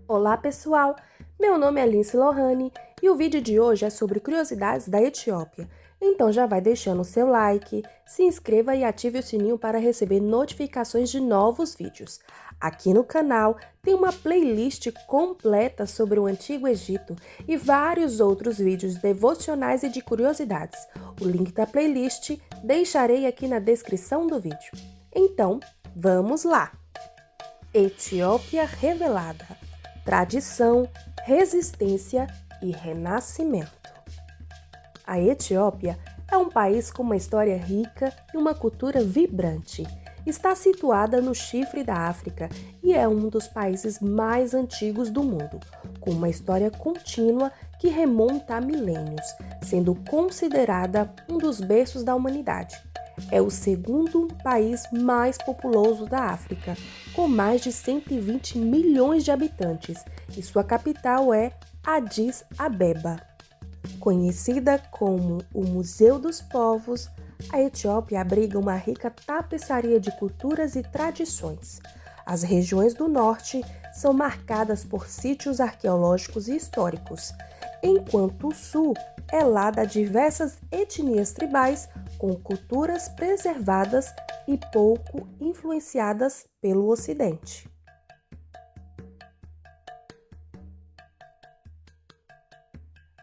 Olá pessoal, meu nome é Lindsay Lohane e o vídeo de hoje é sobre curiosidades da Etiópia. Então já vai deixando o seu like, se inscreva e ative o sininho para receber notificações de novos vídeos. Aqui no canal tem uma playlist completa sobre o Antigo Egito e vários outros vídeos devocionais e de curiosidades. O link da playlist deixarei aqui na descrição do vídeo. Então, vamos lá! Etiópia revelada. Tradição, resistência e renascimento. A Etiópia é um país com uma história rica e uma cultura vibrante. Está situada no chifre da África e é um dos países mais antigos do mundo, com uma história contínua que remonta a milênios, sendo considerada um dos berços da humanidade. É o segundo país mais populoso da África, com mais de 120 milhões de habitantes, e sua capital é Addis Abeba. Conhecida como o Museu dos Povos, a Etiópia abriga uma rica tapeçaria de culturas e tradições. As regiões do norte são marcadas por sítios arqueológicos e históricos, enquanto o sul é lado a diversas etnias tribais com culturas preservadas e pouco influenciadas pelo Ocidente.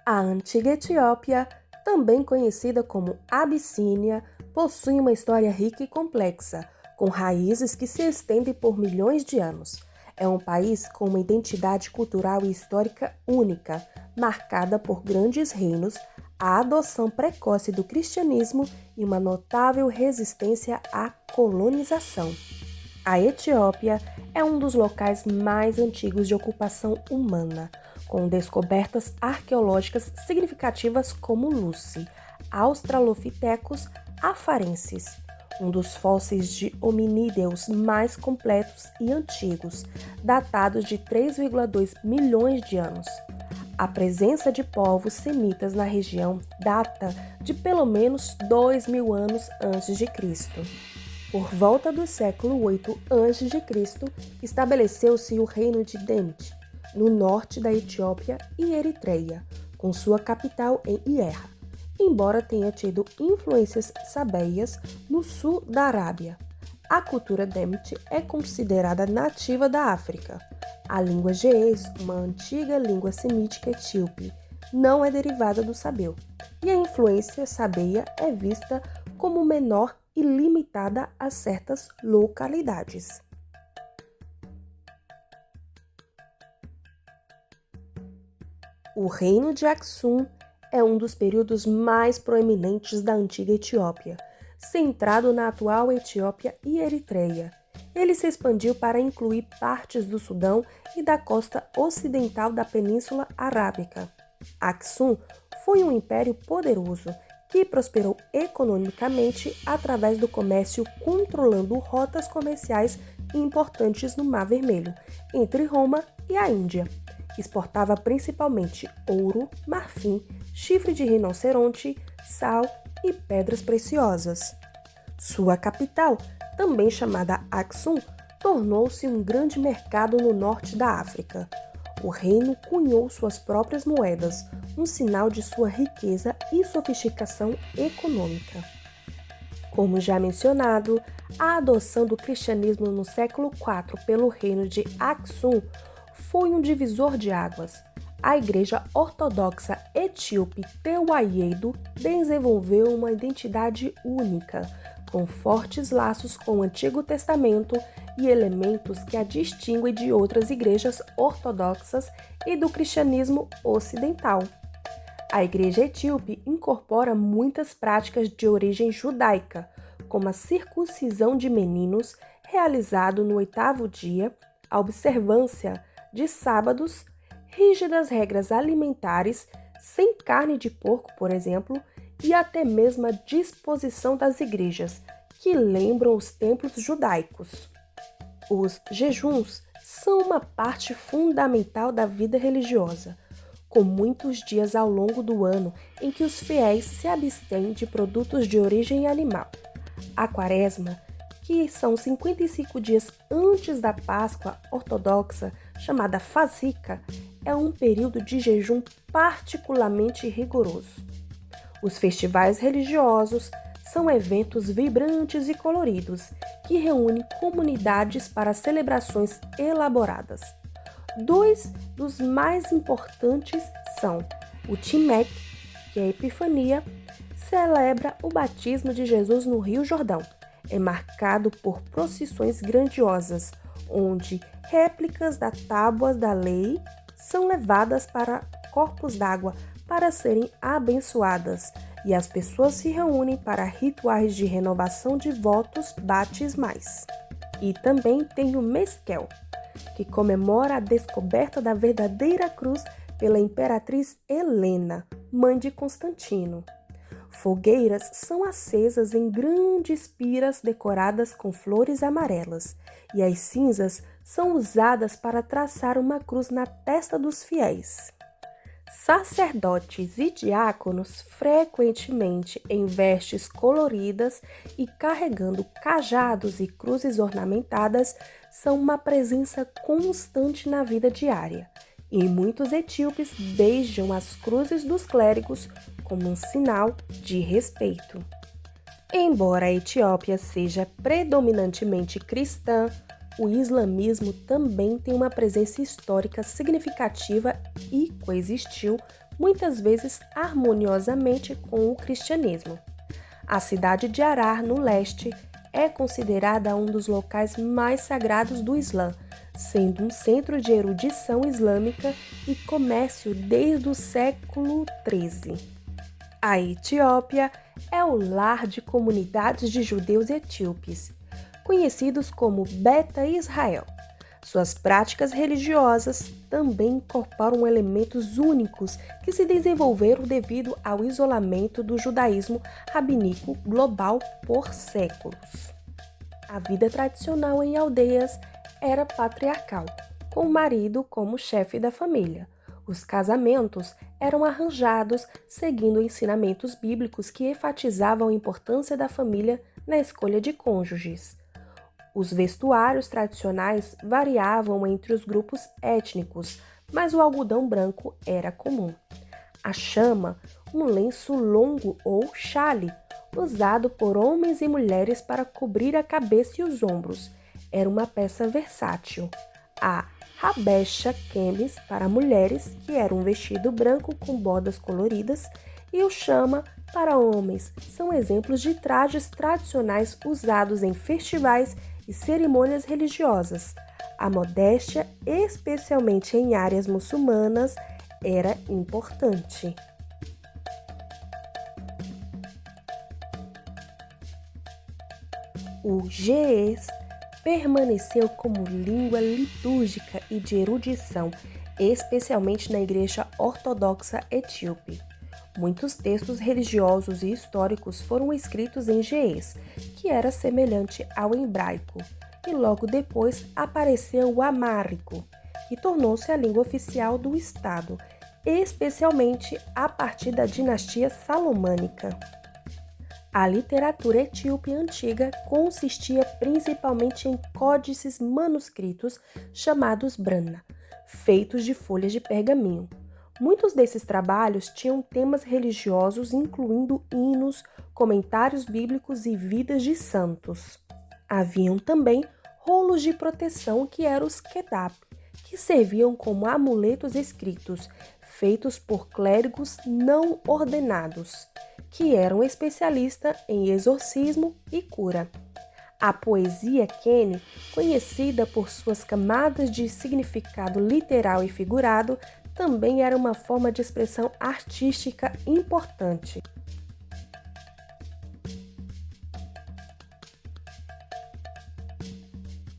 A antiga Etiópia, também conhecida como Abissínia, possui uma história rica e complexa, com raízes que se estendem por milhões de anos. É um país com uma identidade cultural e histórica única, marcada por grandes reinos, a adoção precoce do cristianismo e uma notável resistência à colonização. A Etiópia é um dos locais mais antigos de ocupação humana, com descobertas arqueológicas significativas como Lucy, Australopithecus afarensis, um dos fósseis de hominídeos mais completos e antigos, datados de 3,2 milhões de anos. A presença de povos semitas na região data de pelo menos 2.000 anos antes de Cristo. Por volta do século 8 a.C., estabeleceu-se o reino de Demete, no norte da Etiópia e Eritreia, com sua capital em Hierra, embora tenha tido influências sabéias no sul da Arábia. A cultura Demete é considerada nativa da África. A língua geês, uma antiga língua semítica etíope, não é derivada do sabeu, e a influência sabeia é vista como menor e limitada a certas localidades. O reino de Aksum é um dos períodos mais proeminentes da antiga Etiópia, centrado na atual Etiópia e Eritreia. Ele se expandiu para incluir partes do Sudão e da costa ocidental da Península Arábica. Aksum foi um império poderoso que prosperou economicamente através do comércio, controlando rotas comerciais importantes no Mar Vermelho, entre Roma e a Índia. Exportava principalmente ouro, marfim, chifre de rinoceronte, sal e pedras preciosas. Sua capital, também chamada Aksum, tornou-se um grande mercado no norte da África. O reino cunhou suas próprias moedas, um sinal de sua riqueza e sofisticação econômica. Como já mencionado, a adoção do cristianismo no século IV pelo reino de Aksum foi um divisor de águas. A Igreja Ortodoxa Etíope Tewahedo desenvolveu uma identidade única, com fortes laços com o Antigo Testamento e elementos que a distinguem de outras igrejas ortodoxas e do cristianismo ocidental. A Igreja Etíope incorpora muitas práticas de origem judaica, como a circuncisão de meninos, realizado no 8º dia, a observância de sábados, rígidas regras alimentares, sem carne de porco, por exemplo, e até mesmo a disposição das igrejas, que lembram os templos judaicos. Os jejuns são uma parte fundamental da vida religiosa, com muitos dias ao longo do ano em que os fiéis se abstêm de produtos de origem animal. A Quaresma que são 55 dias antes da Páscoa ortodoxa, chamada Fazika, é um período de jejum particularmente rigoroso. Os festivais religiosos são eventos vibrantes e coloridos que reúnem comunidades para celebrações elaboradas. Dois dos mais importantes são o Timek, que é a Epifania, celebra o batismo de Jesus no Rio Jordão. É marcado por procissões grandiosas, onde réplicas das tábuas da lei são levadas para corpos d'água para serem abençoadas, e as pessoas se reúnem para rituais de renovação de votos batismais. E também tem o Mesquel, que comemora a descoberta da verdadeira cruz pela imperatriz Helena, mãe de Constantino. Fogueiras são acesas em grandes piras decoradas com flores amarelas, e as cinzas são usadas para traçar uma cruz na testa dos fiéis. Sacerdotes e diáconos, frequentemente em vestes coloridas e carregando cajados e cruzes ornamentadas, são uma presença constante na vida diária. E muitos etíopes beijam as cruzes dos clérigos como um sinal de respeito. Embora a Etiópia seja predominantemente cristã, o islamismo também tem uma presença histórica significativa e coexistiu, muitas vezes harmoniosamente, com o cristianismo. A cidade de Harar, no leste, é considerada um dos locais mais sagrados do Islã, sendo um centro de erudição islâmica e comércio desde o século XIII. A Etiópia é o lar de comunidades de judeus etíopes, conhecidos como Beta Israel. Suas práticas religiosas também incorporam elementos únicos que se desenvolveram devido ao isolamento do judaísmo rabínico global por séculos. A vida tradicional em aldeias era patriarcal, com o marido como chefe da família. Os casamentos eram arranjados seguindo ensinamentos bíblicos que enfatizavam a importância da família na escolha de cônjuges. Os vestuários tradicionais variavam entre os grupos étnicos, mas o algodão branco era comum. A chama, um lenço longo ou chale, usado por homens e mulheres para cobrir a cabeça e os ombros, era uma peça versátil. A Habesha Kemis para mulheres, que era um vestido branco com bordas coloridas, e o chama para homens, são exemplos de trajes tradicionais usados em festivais e cerimônias religiosas. A modéstia, especialmente em áreas muçulmanas, era importante. O ge'ez permaneceu como língua litúrgica e de erudição, especialmente na Igreja Ortodoxa Etíope. Muitos textos religiosos e históricos foram escritos em ge'ez, que era semelhante ao hebraico, e logo depois apareceu o amárico, que tornou-se a língua oficial do Estado, especialmente a partir da dinastia salomânica. A literatura etíope antiga consistia principalmente em códices manuscritos chamados brana, feitos de folhas de pergaminho. Muitos desses trabalhos tinham temas religiosos, incluindo hinos, comentários bíblicos e vidas de santos. Haviam também rolos de proteção, que eram os kedap, que serviam como amuletos escritos, feitos por clérigos não ordenados, que eram especialistas em exorcismo e cura. A poesia Kene, conhecida por suas camadas de significado literal e figurado, também era uma forma de expressão artística importante.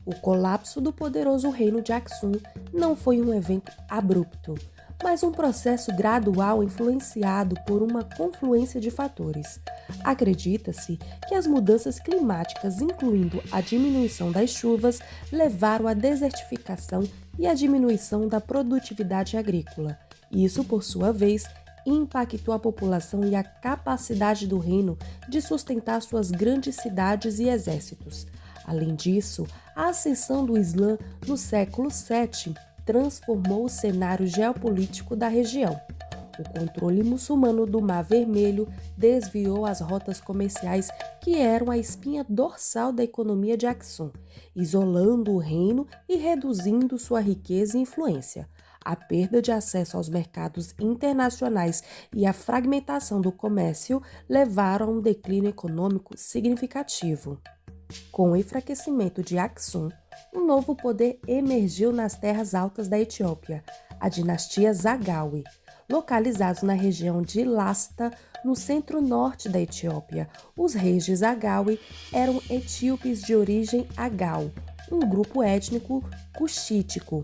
O colapso do poderoso reino de Aksum não foi um evento abrupto, mas um processo gradual influenciado por uma confluência de fatores. Acredita-se que as mudanças climáticas, incluindo a diminuição das chuvas, levaram à desertificação e à diminuição da produtividade agrícola. Isso, por sua vez, impactou a população e a capacidade do reino de sustentar suas grandes cidades e exércitos. Além disso, a ascensão do Islã no século VII transformou o cenário geopolítico da região. O controle muçulmano do Mar Vermelho desviou as rotas comerciais que eram a espinha dorsal da economia de Aksum, isolando o reino e reduzindo sua riqueza e influência. A perda de acesso aos mercados internacionais e a fragmentação do comércio levaram a um declínio econômico significativo. Com o enfraquecimento de Aksum, um novo poder emergiu nas terras altas da Etiópia, a dinastia Zagawe. Localizados na região de Lasta, no centro-norte da Etiópia, os reis de Zagawe eram etíopes de origem Agau, um grupo étnico cuxítico.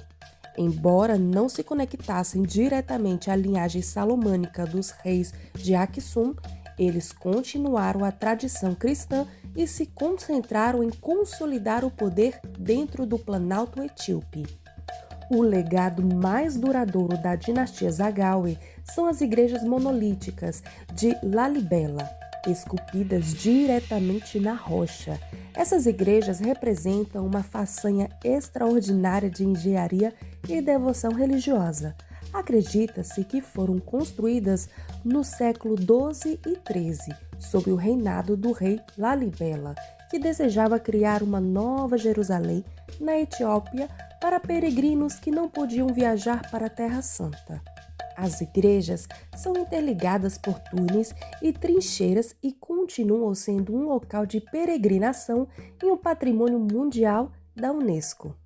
Embora não se conectassem diretamente à linhagem salomânica dos reis de Aksum, eles continuaram a tradição cristã e se concentraram em consolidar o poder dentro do Planalto Etíope. O legado mais duradouro da dinastia Zagawe são as igrejas monolíticas de Lalibela, esculpidas diretamente na rocha. Essas igrejas representam uma façanha extraordinária de engenharia e devoção religiosa. Acredita-se que foram construídas no século XII e XIII, sob o reinado do rei Lalibela, que desejava criar uma nova Jerusalém na Etiópia para peregrinos que não podiam viajar para a Terra Santa. As igrejas são interligadas por túneis e trincheiras e continuam sendo um local de peregrinação e um patrimônio mundial da Unesco.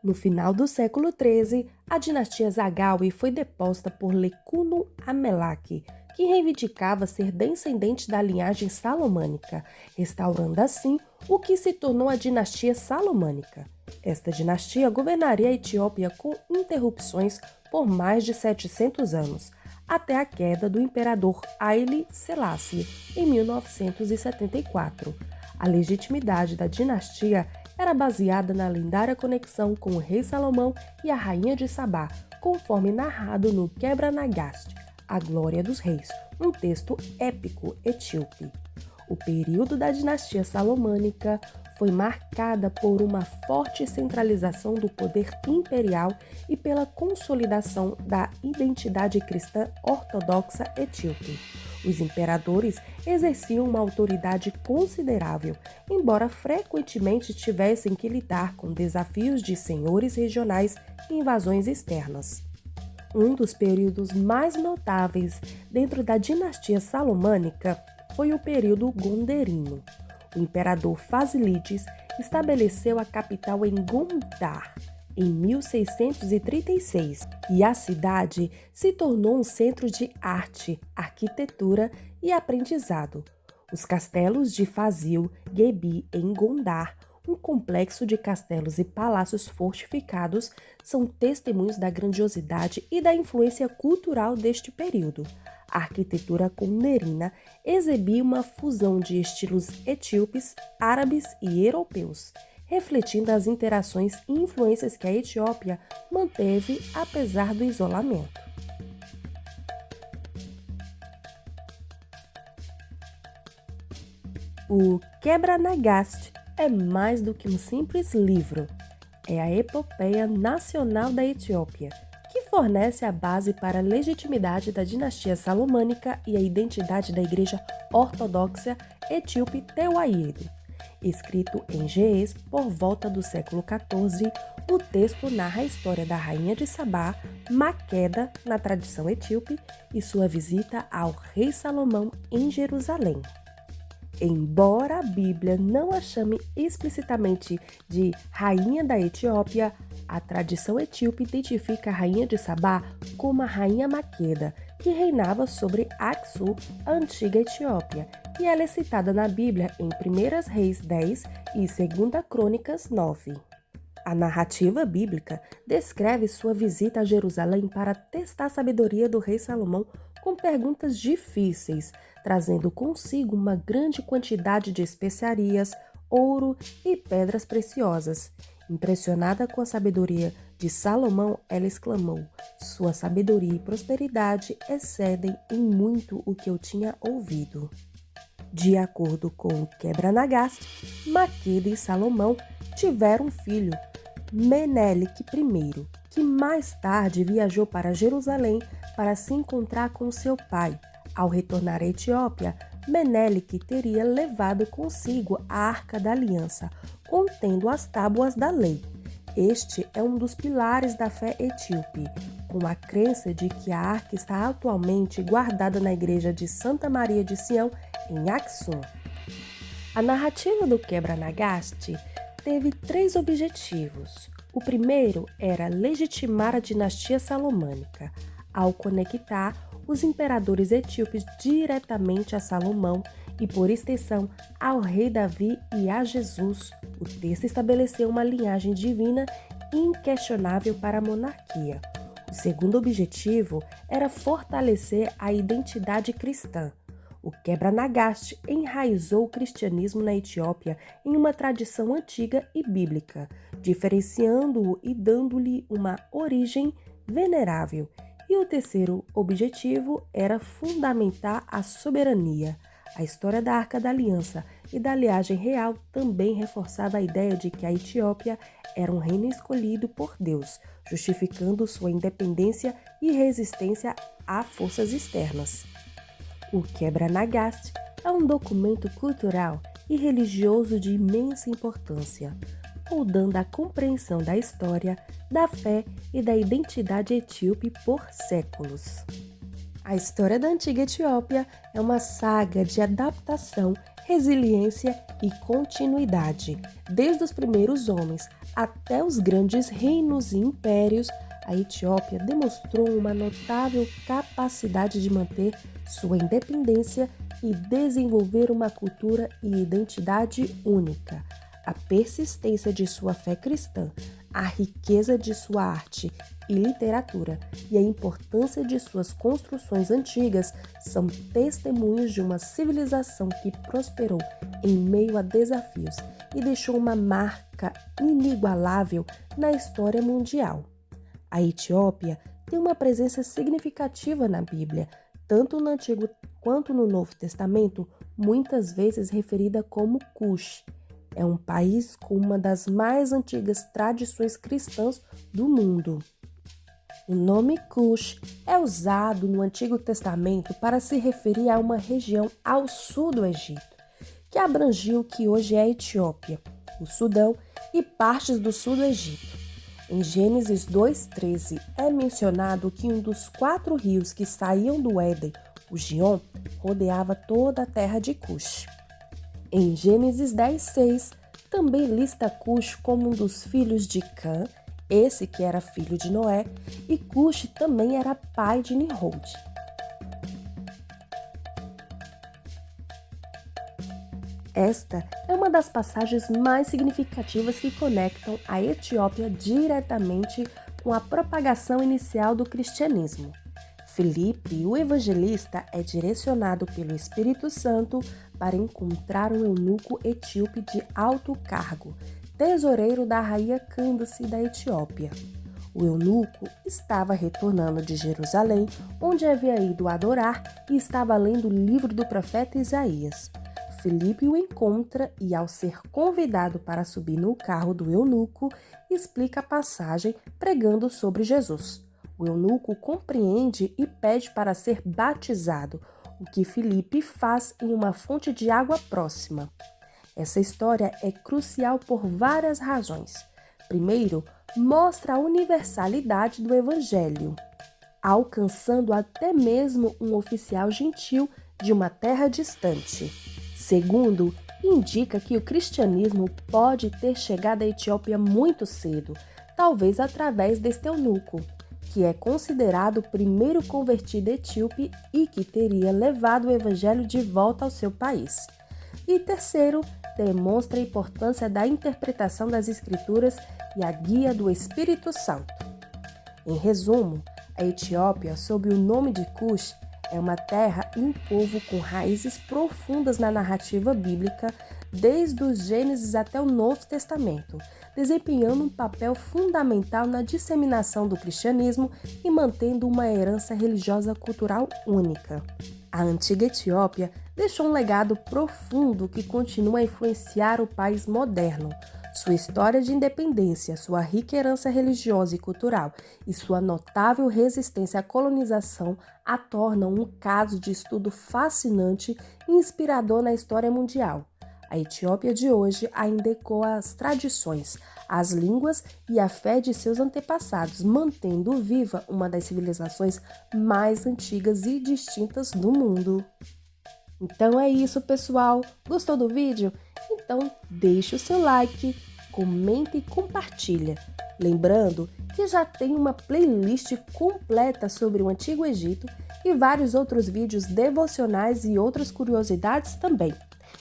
No final do século XIII, a dinastia Zagawe foi deposta por Lekuno Amelak, que reivindicava ser descendente da linhagem salomânica, restaurando assim o que se tornou a dinastia salomânica. Esta dinastia governaria a Etiópia com interrupções por mais de 700 anos, até a queda do imperador Haile Selassie em 1974. A legitimidade da dinastia era baseada na lendária conexão com o rei Salomão e a rainha de Sabá, conforme narrado no Quebra-Nagast, A Glória dos Reis, um texto épico etíope. O período da dinastia salomânica foi marcada por uma forte centralização do poder imperial e pela consolidação da identidade cristã ortodoxa etíope. Os imperadores exerciam uma autoridade considerável, embora frequentemente tivessem que lidar com desafios de senhores regionais e invasões externas. Um dos períodos mais notáveis dentro da dinastia salomânica foi o período gonderino. O imperador Fasilides estabeleceu a capital em Gondar em 1636 e a cidade se tornou um centro de arte, arquitetura e aprendizado. Os castelos de Fazil Gebi em Gondar, um complexo de castelos e palácios fortificados, são testemunhos da grandiosidade e da influência cultural deste período. A arquitetura gonderina exibia uma fusão de estilos etíopes, árabes e europeus, refletindo as interações e influências que a Etiópia manteve apesar do isolamento. O Quebra-Nagast é mais do que um simples livro. É a epopeia nacional da Etiópia, que fornece a base para a legitimidade da dinastia salomânica e a identidade da Igreja Ortodoxa Etíope Tewahedo. Escrito em ge'ez por volta do século XIV, o texto narra a história da rainha de Sabá, Maqueda, na tradição etíope, e sua visita ao rei Salomão em Jerusalém. Embora a Bíblia não a chame explicitamente de Rainha da Etiópia, a tradição etíope identifica a Rainha de Sabá como a Rainha Maqueda, que reinava sobre Aksum, a antiga Etiópia, e ela é citada na Bíblia em 1 Reis 10 e 2 Crônicas 9. A narrativa bíblica descreve sua visita a Jerusalém para testar a sabedoria do rei Salomão com perguntas difíceis, trazendo consigo uma grande quantidade de especiarias, ouro e pedras preciosas. Impressionada com a sabedoria de Salomão, ela exclamou: "Sua sabedoria e prosperidade excedem em muito o que eu tinha ouvido." De acordo com o Quebra-Nagast, Maqueda e Salomão tiveram um filho, Menelik I, que mais tarde viajou para Jerusalém para se encontrar com seu pai. Ao retornar à Etiópia, Menelik teria levado consigo a Arca da Aliança, contendo as tábuas da lei. Este é um dos pilares da fé etíope, com a crença de que a arca está atualmente guardada na igreja de Santa Maria de Sião, em Aksum. A narrativa do Quebra-Nagast teve 3 objetivos. O primeiro era legitimar a dinastia salomônica, ao conectar os imperadores etíopes diretamente a Salomão e, por extensão, ao rei Davi e a Jesus. O texto estabeleceu uma linhagem divina inquestionável para a monarquia. O segundo objetivo era fortalecer a identidade cristã. O Quebra-Nagast enraizou o cristianismo na Etiópia em uma tradição antiga e bíblica, diferenciando-o e dando-lhe uma origem venerável. E o terceiro objetivo era fundamentar a soberania. A história da Arca da Aliança e da linhagem real também reforçava a ideia de que a Etiópia era um reino escolhido por Deus, justificando sua independência e resistência a forças externas. O Quebra-Nagast é um documento cultural e religioso de imensa importância, moldando a compreensão da história, da fé e da identidade etíope por séculos. A história da antiga Etiópia é uma saga de adaptação, resiliência e continuidade. Desde os primeiros homens até os grandes reinos e impérios, a Etiópia demonstrou uma notável capacidade de manter sua independência e desenvolver uma cultura e identidade única. A persistência de sua fé cristã, a riqueza de sua arte e literatura e a importância de suas construções antigas são testemunhos de uma civilização que prosperou em meio a desafios e deixou uma marca inigualável na história mundial. A Etiópia tem uma presença significativa na Bíblia, tanto no Antigo quanto no Novo Testamento, muitas vezes referida como Cush. É um país com uma das mais antigas tradições cristãs do mundo. O nome Cush é usado no Antigo Testamento para se referir a uma região ao sul do Egito, que abrangia o que hoje é a Etiópia, o Sudão e partes do sul do Egito. Em Gênesis 2:13 é mencionado que um dos 4 rios que saíam do Éden, o Gion, rodeava toda a terra de Cush. Em Gênesis 10:6, também lista Cush como um dos filhos de Cã, esse que era filho de Noé, e Cush também era pai de Nimrod. Esta é uma das passagens mais significativas que conectam a Etiópia diretamente com a propagação inicial do cristianismo. Filipe, o evangelista, é direcionado pelo Espírito Santo para encontrar um eunuco etíope de alto cargo, tesoureiro da rainha Cândace da Etiópia. O eunuco estava retornando de Jerusalém, onde havia ido adorar, e estava lendo o livro do profeta Isaías. Filipe o encontra e, ao ser convidado para subir no carro do eunuco, explica a passagem pregando sobre Jesus. O eunuco compreende e pede para ser batizado, o que Filipe faz em uma fonte de água próxima. Essa história é crucial por várias razões. Primeiro, mostra a universalidade do evangelho, alcançando até mesmo um oficial gentil de uma terra distante. Segundo, indica que o cristianismo pode ter chegado à Etiópia muito cedo, talvez através deste eunuco, que é considerado o primeiro convertido etíope e que teria levado o evangelho de volta ao seu país. E terceiro, demonstra a importância da interpretação das Escrituras e a guia do Espírito Santo. Em resumo, a Etiópia, sob o nome de Cush, é uma terra e um povo com raízes profundas na narrativa bíblica, desde os Gênesis até o Novo Testamento, desempenhando um papel fundamental na disseminação do cristianismo e mantendo uma herança religiosa cultural única. A antiga Etiópia deixou um legado profundo que continua a influenciar o país moderno. Sua história de independência, sua rica herança religiosa e cultural e sua notável resistência à colonização a tornam um caso de estudo fascinante e inspirador na história mundial. A Etiópia de hoje ainda ecoa as tradições, as línguas e a fé de seus antepassados, mantendo viva uma das civilizações mais antigas e distintas do mundo. Então é isso, pessoal. Gostou do vídeo? Então deixe o seu like, comenta e compartilha. Lembrando que já tem uma playlist completa sobre o Antigo Egito e vários outros vídeos devocionais e outras curiosidades também.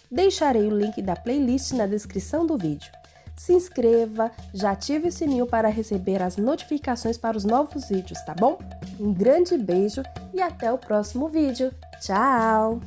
Deixarei o link da playlist na descrição do vídeo. Se inscreva, já ative o sininho para receber as notificações para os novos vídeos, tá bom? Um grande beijo e até o próximo vídeo. Tchau!